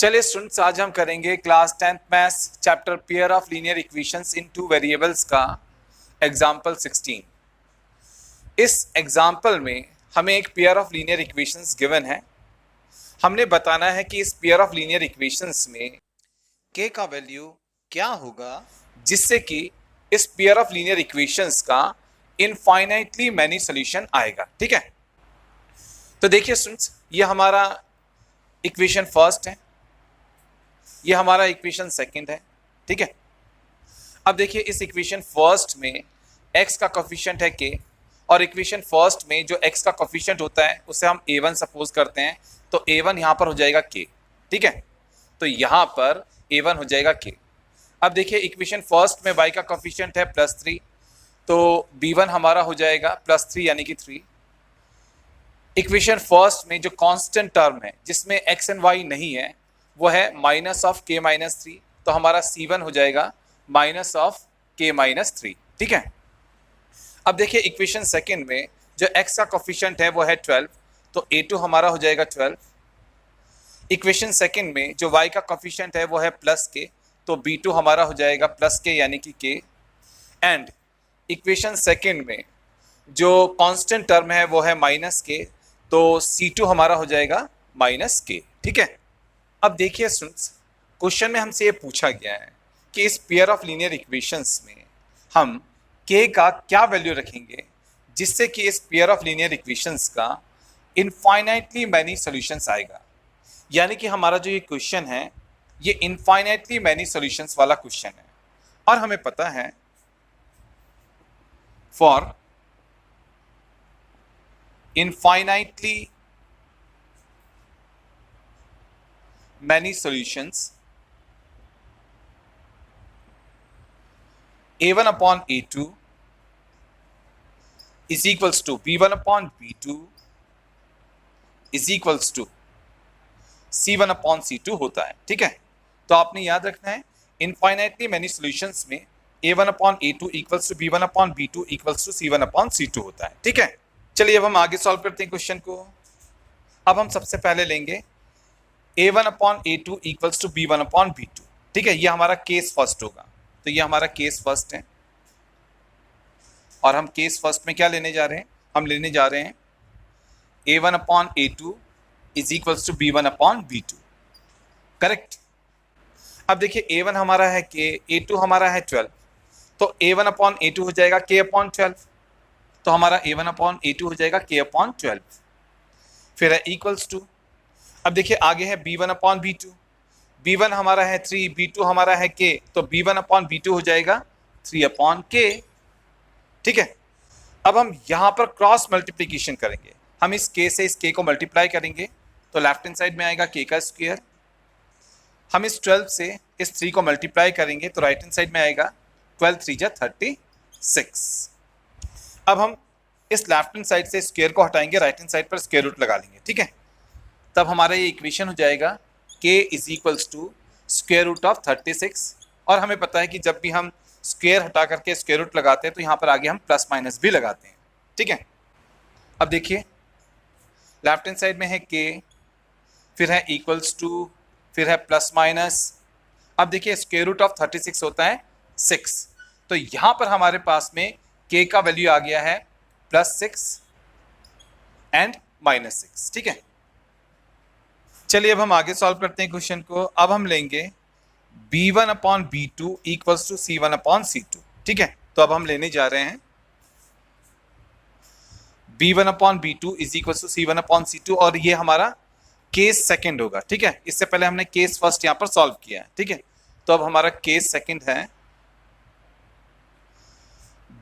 चलिए स्टूडेंट्स, आज हम करेंगे class 10th maths chapter pair of linear equations in two variables का एग्जाम्पल 16। इस एग्जाम्पल में हमें एक pair of linear equations given है। हमने बताना है कि इस पेयर ऑफ लीनियर इक्वेशंस में k का वैल्यू क्या होगा जिससे कि इस पेयर ऑफ लीनियर इक्वेशंस का इनफाइनाइटली मैनी सॉल्यूशन आएगा। ठीक है, तो देखिए स्टूडेंट्स, ये हमारा इक्वेशन फर्स्ट है, ये हमारा इक्वेशन सेकंड है। ठीक है, अब देखिए इस इक्वेशन फर्स्ट में x का कोफिशिएंट है k और इक्वेशन फर्स्ट में जो x का कोफिशिएंट होता है उसे हम a1 सपोज करते हैं, तो a1 यहां पर हो जाएगा k। ठीक है, तो यहां पर a1 हो जाएगा k। अब देखिए इक्वेशन फर्स्ट में y का कोफिशिएंट है +3, तो b1 हमारा हो जाएगा +3 यानी कि 3। इक्वेशन फर्स्ट में जो कांस्टेंट टर्म है जिसमें x एंड y नहीं है वो है -k-3, तो हमारा c1 हो जाएगा -k-3। ठीक है, अब देखिए इक्वेशन सेकंड में जो x का कोफिशिएंट है वो है 12, तो a2 हमारा हो जाएगा 12। इक्वेशन सेकंड में जो y का कोफिशिएंट है वो है +k, तो b2 हमारा हो जाएगा +k यानी कि k। एंड इक्वेशन सेकंड में जो कांस्टेंट टर्म है वो है -k, तो c2 हमारा हो जाएगा -k। ठीक है, अब देखिए स्टूडेंट्स, क्वेश्चन में हमसे ये पूछा गया है कि इस पेयर ऑफ लीनियर इक्वेशंस में हम k का क्या वैल्यू रखेंगे जिससे कि इस पेयर ऑफ लीनियर इक्वेशंस का इनफाइनाइटली मैनी सॉल्यूशंस आएगा। यानी कि हमारा जो ये क्वेश्चन है ये इनफाइनाइटली मैनी सॉल्यूशंस वाला क्वेश्चन है, और हमें पता है for infinitely many solutions, a1 upon a2 is equals to b1 upon b2 is equals to c1 upon c2 होता है। ठीक है, तो आपने याद रखना है इनफाइनाइटली मैनी सॉल्यूशंस में a1 upon a2 equals to b1 upon b2 equals to c1 upon c2 होता है। ठीक है, चलिए अब हम आगे सॉल्व करते हैं क्वेश्चन को। अब हम सबसे पहले लेंगे a1 upon a2 equals to b1 upon b2। ठीक है, ये हमारा केस फर्स्ट होगा, तो ये हमारा केस फर्स्ट है। और हम केस फर्स्ट में क्या लेने जा रहे हैं, हम लेने जा रहे हैं a1 upon a2 is equals to b1 upon b2। Correct. अब देखिए a1 हमारा है k, a2 हमारा है 12, तो a1 अपॉन a2 हो जाएगा k अपॉन 12, तो हमारा a1 अपॉन a2 हो जाएगा k अपॉन 12। फिर है इक्वल्स टू, अब देखिए आगे है b1 अपॉन b2, b1 हमारा है 3, b2 हमारा है k, तो b1 अपॉन b2 हो जाएगा 3 अपॉन k। ठीक है, अब हम यहाँ पर क्रॉस मल्टीप्लीकेशन करेंगे, हम इस k से इस k को मल्टीप्लाई करेंगे तो लेफ्ट हैंड साइड में आएगा k का स्क्वायर। हम इस 12 से इस 3 को मल्टीप्लाई करेंगे तो राइट हैंड साइड में आएगा 12 3 जा 36। अब हम इस लेफ्ट हैंड साइड से स्क्वायर को हटाएंगे, राइट हैंड साइड पर स्क्वायर रूट लगा लेंगे। ठीक है, तब हमारा ये इक्वेशन हो जाएगा k is equals to square root of 36। और हमें पता है कि जब भी हम स्क्वायर हटा करके स्क्वायर रूट लगाते हैं तो यहाँ पर आगे हम प्लस माइनस भी लगाते हैं। ठीक है, अब देखिए लेफ्ट हैंड साइड में है k, फिर है इक्वल्स टू, फिर है प्लस माइनस। अब देखिए स्क्वायर रूट ऑफ 36 होता है 6, तो यहाँ पर हमारे पास में k का वैल्यू आ गया है +6 एंड -6। ठीक है, चलिए अब हम आगे सॉल्व करते हैं क्वेश्चन को। अब हम लेंगे b1 upon b2 equals to c1 upon c2। ठीक है, तो अब हम लेने जा रहे हैं b1 upon b2 is equals to c1 upon c2, और ये हमारा केस सेकंड होगा। ठीक है, इससे पहले हमने केस फर्स्ट यहाँ पर सॉल्व किया है। ठीक है, तो अब हमारा केस सेकंड है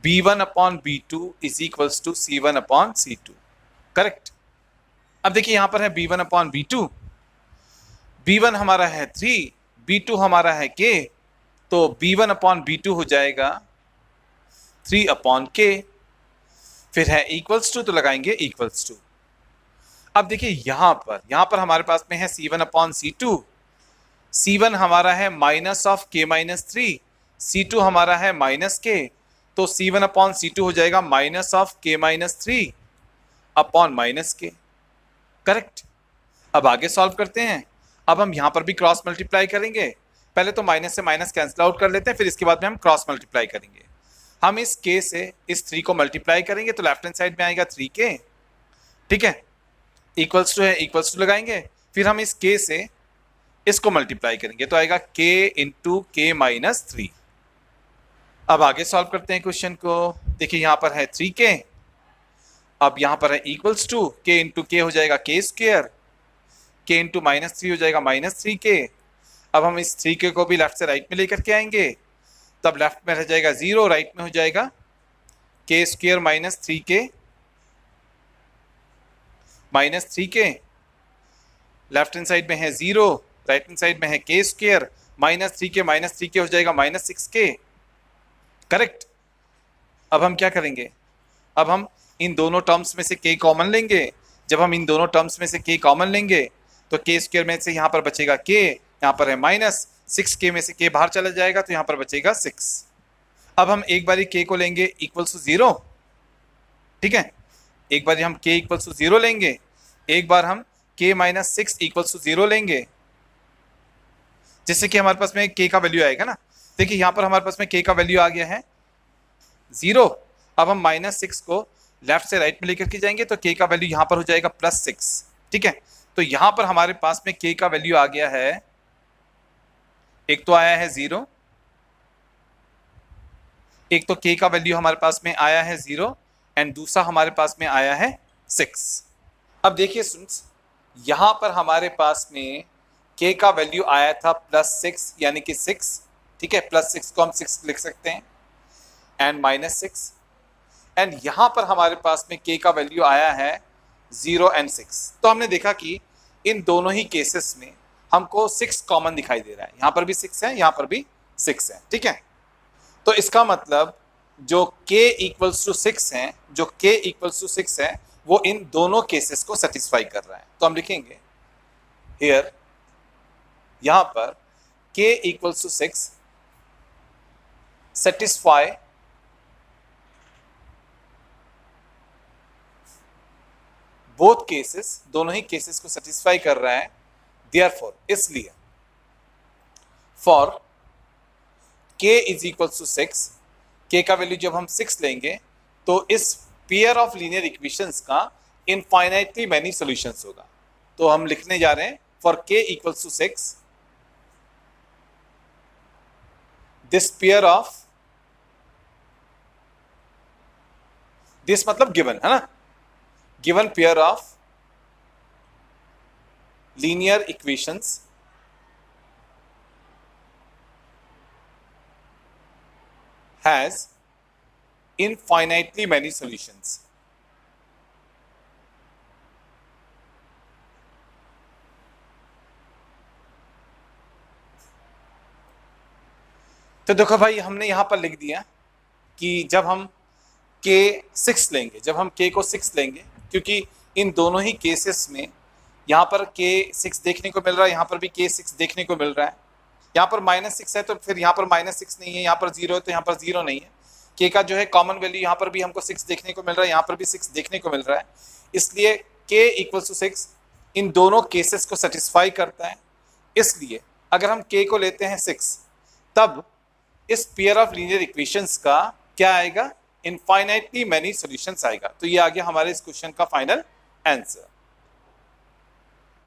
b1 upon b2 is equals to c1 upon c2। Correct. अब देखिए यहाँ पर है b1 अपॉन b2, b1 हमारा है 3, b2 हमारा है k, तो b1 अपॉन b2 हो जाएगा 3 अपॉन k। फिर है इक्वल्स टू, तो लगाएंगे इक्वल्स टू। अब देखिए यहाँ पर हमारे पास में है c1 अपॉन c2, c1 हमारा है -k-3, c2 हमारा है -k, तो c1 अपॉन c2 हो जाएगा -k-3 अपॉन -k। करेक्ट। अब आगे सॉल्व करते हैं। अब हम यहाँ पर भी क्रॉस मल्टीप्लाई करेंगे। पहले तो माइनस से माइनस कैंसिल आउट कर लेते हैं, फिर इसके बाद में हम क्रॉस मल्टीप्लाई करेंगे। हम इस k से इस 3 को मल्टीप्लाई करेंगे तो लेफ्ट हैंड साइड में आएगा 3k, ठीक है, इक्वल्स टू है, इक्वल्स टू लगाएंगे, फिर हम इस k से इसको मल्टीप्लाई करेंगे तो आएगा k इंटू k माइनस 3। अब आगे सॉल्व करते हैं क्वेश्चन को। देखिए यहाँ पर है 3k, अब यहाँ पर है equals to k into k हो जाएगा k square, k into minus 3 हो जाएगा माइनस 3k। अब हम इस 3k को भी लेफ्ट से राइट में लेकर के आएंगे, तब लेफ्ट में रह जाएगा 0, राइट में हो जाएगा k square minus 3k minus 3k। Left hand side में है 0, राइट हैंड साइड में है k स्क्वायर माइनस 3k हो जाएगा माइनस 6k, करेक्ट। अब हम क्या करेंगे, अब हम इन दोनों टर्म्स में से k कॉमन लेंगे। जब हम इन दोनों टर्म्स में से k कॉमन लेंगे तो k स्क्वायर में से यहाँ पर बचेगा k, यहाँ पर है माइनस 6k में से k बाहर चला जाएगा तो यहाँ पर बचेगा 6। अब हम एक बारी k को लेंगे इक्वल्स टू 0, ठीक है, एक बार हम k इक्वल्स टू 0 लेंगे, एक बार हम k माइनस 6 इक्वल्स टू 0 लेंगे, जिससे कि हमारे पास में k का वैल्यू आएगा ना। देखिए यहाँ पर हमारे पास में k का वैल्यू आ गया है 0। अब हम माइनस 6 को लेफ्ट से राइट में लेकर के जाएंगे तो k का वैल्यू यहाँ पर हो जाएगा प्लस 6, ठीक है। तो यहाँ पर हमारे पास में k का वैल्यू आ गया है, एक तो आया है 0, एक तो k का वैल्यू हमारे पास में आया है 0 एंड दूसरा हमारे पास में आया है 6। अब देखिए स्टूडेंट्स, यहां पर हमारे पास में k का वैल्यू आया था प्लस 6 यानी कि 6, ठीक है, प्लस 6 को हम 6 लिख सकते हैं एंड माइनस 6, एंड यहां पर हमारे पास में k का वैल्यू आया है 0 एंड 6। तो हमने देखा कि इन दोनों ही केसेस में हमको 6 कॉमन दिखाई दे रहा है, यहां पर भी 6 है, यहां पर भी 6 है, ठीक है। तो इसका मतलब जो k इक्वल्स टू 6 है, जो k इक्वल्स टू 6 है वो इन दोनों केसेस को सेटिस्फाई कर रहा है। तो हम लिखेंगे हियर, यहां पर k equals to 6 satisfy both cases, दोनों ही केसेस को सेटिस्फाई कर रहा है। देयरफॉर, इसलिए for k is equals to 6, k का वैल्यू जब हम 6 लेंगे तो इस पेयर ऑफ लीनियर इक्वेशंस का इनफाइनाइटली मैनी सॉल्यूशंस होगा। तो हम लिखने जा रहे हैं for k equals to 6, this pair of, this मतलब गिवन है ना, given pair of linear equations has infinitely many solutions. तो देखो भाई, हमने यहां पर लिख दिया कि जब हम k 6 लेंगे, जब हम k को 6 लेंगे, क्योंकि इन दोनों ही केसेस में यहां पर k 6 देखने को मिल रहा है, यहां पर भी k 6 देखने को मिल रहा है। यहाँ पर माइनस 6 है तो फिर यहाँ पर माइनस 6 नहीं है, यहाँ पर 0 है तो यहाँ पर 0 नहीं है। k का जो है कॉमन वैल्यू यहाँ पर भी हमको 6 देखने को मिल रहा है, यहाँ पर भी 6 देखने को मिल रहा है, इसलिए k इक्वल्स टू 6 इन दोनों केसेस को सेटिस्फाई करता है। इसलिए अगर हम k को लेते हैं 6, तब इस पेयर ऑफ लीनियर इक्वेशंस का क्या आएगा, इनफाइनाइटली मैनी सॉल्यूशंस आएगा। तो ये आ गया हमारे इस क्वेश्चन का फाइनल आंसर।